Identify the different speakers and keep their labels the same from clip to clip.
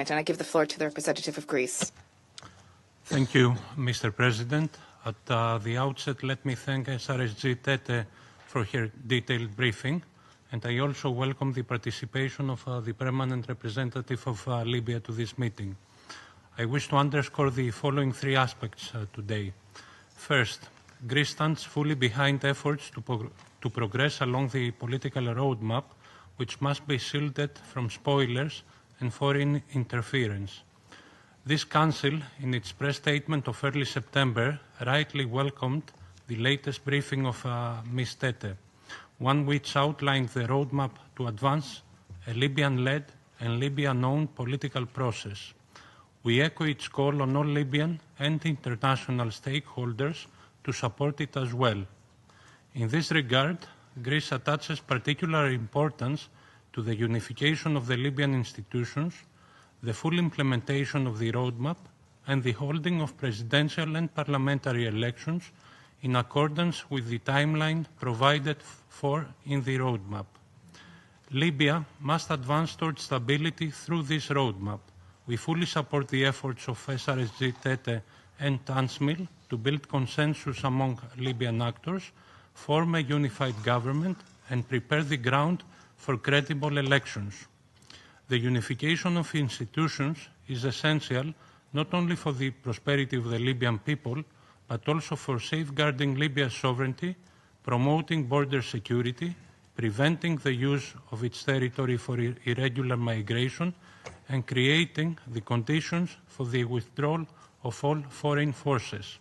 Speaker 1: statement, and I give the floor to the representative of Greece.
Speaker 2: Thank you, Mr. President. At the outset, let me thank SRSG Tete for her detailed briefing, and I also welcome the participation of the permanent representative of Libya to this meeting. I wish to underscore the following three aspects today. First, Greece stands fully behind efforts to progress along the political roadmap, which must be shielded from spoilers and foreign interference. This Council, in its press statement of early September, rightly welcomed the latest briefing of Ms. Tete, one which outlined the roadmap to advance a Libyan-led and Libyan-owned political process. We echo its call on all Libyan and international stakeholders to support it as well. In this regard, Greece attaches particular importance to the unification of the Libyan institutions, the full implementation of the roadmap, and the holding of presidential and parliamentary elections in accordance with the timeline provided for in the roadmap. Libya must advance towards stability through this roadmap. We fully support the efforts of SRSG Tete and UNSMIL to build consensus among Libyan actors, form a unified government, and prepare the ground for credible elections. The unification of institutions is essential not only for the prosperity of the Libyan people, but also for safeguarding Libya's sovereignty, promoting border security, preventing the use of its territory for irregular migration, and creating the conditions for the withdrawal of all foreign forces.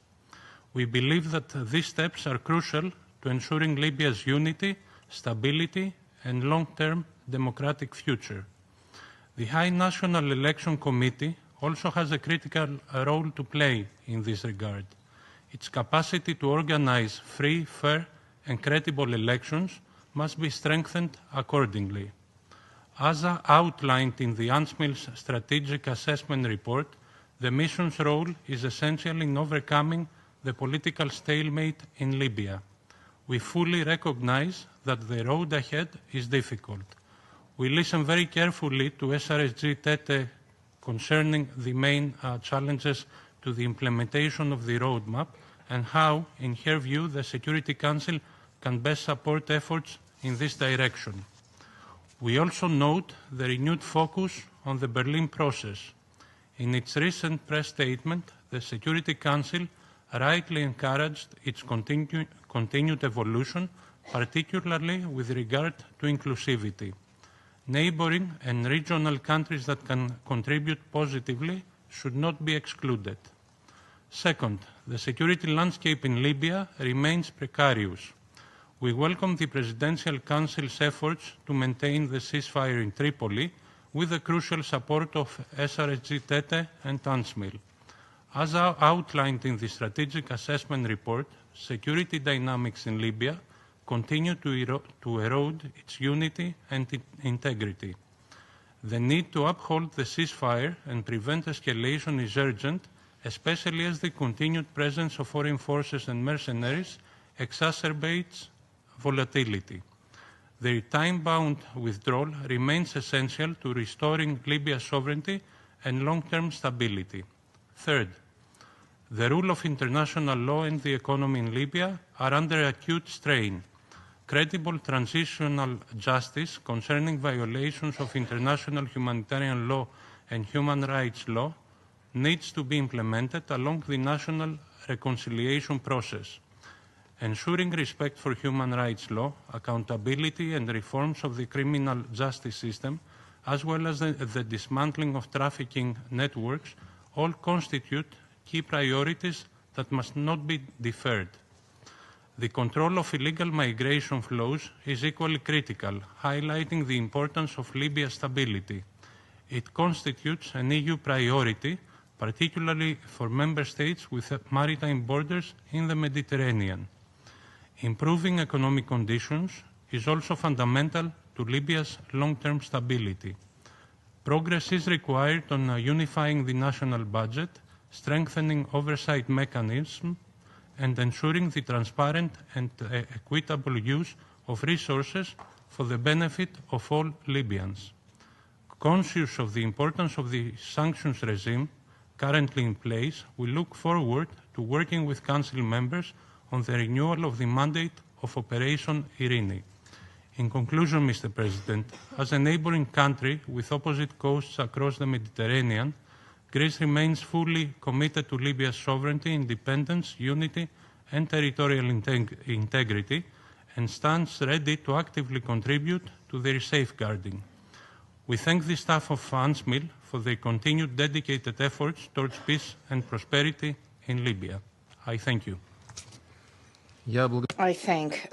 Speaker 2: We believe that these steps are crucial to ensuring Libya's unity, stability, and long-term democratic future. The High National Election Committee also has a critical role to play in this regard. Its capacity to organize free, fair, and credible elections must be strengthened accordingly. As outlined in the UNSMIL's Strategic Assessment Report, the mission's role is essential in overcoming the political stalemate in Libya. We fully recognize that the road ahead is difficult. We listen very carefully to SRSG Tete concerning the main challenges to the implementation of the roadmap and how, in her view, the Security Council can best support efforts in this direction. We also note the renewed focus on the Berlin process. In its recent press statement, the Security Council rightly encouraged its continued evolution, particularly with regard to inclusivity. Neighboring and regional countries that can contribute positively should not be excluded. Second, the security landscape in Libya remains precarious. We welcome the Presidential Council's efforts to maintain the ceasefire in Tripoli with the crucial support of SRSG Tete and UNSMIL. As outlined in the Strategic Assessment Report, security dynamics in Libya continue to erode its unity and integrity. The need to uphold the ceasefire and prevent escalation is urgent, especially as the continued presence of foreign forces and mercenaries exacerbates volatility. Their time-bound withdrawal remains essential to restoring Libya's sovereignty and long-term stability. Third, the rule of international law and the economy in Libya are under acute strain. Credible transitional justice concerning violations of international humanitarian law and human rights law needs to be implemented along the national reconciliation process. Ensuring respect for human rights law, accountability and reforms of the criminal justice system, as well as the dismantling of trafficking networks, all constitute key priorities that must not be deferred. The control of illegal migration flows is equally critical, highlighting the importance of Libya's stability. It constitutes an EU priority, particularly for member states with maritime borders in the Mediterranean. Improving economic conditions is also fundamental to Libya's long-term stability. Progress is required on unifying the national budget, strengthening oversight mechanisms, and ensuring the transparent and equitable use of resources for the benefit of all Libyans. Conscious of the importance of the sanctions regime currently in place, we look forward to working with Council members on the renewal of the mandate of Operation Irini. In conclusion, Mr. President, as a neighbouring country with opposite coasts across the Mediterranean, Greece remains fully committed to Libya's sovereignty, independence, unity and territorial integrity, and stands ready to actively contribute to their safeguarding. We thank the staff of UNSMIL for their continued dedicated efforts towards peace and prosperity in Libya. I thank you.
Speaker 1: I thank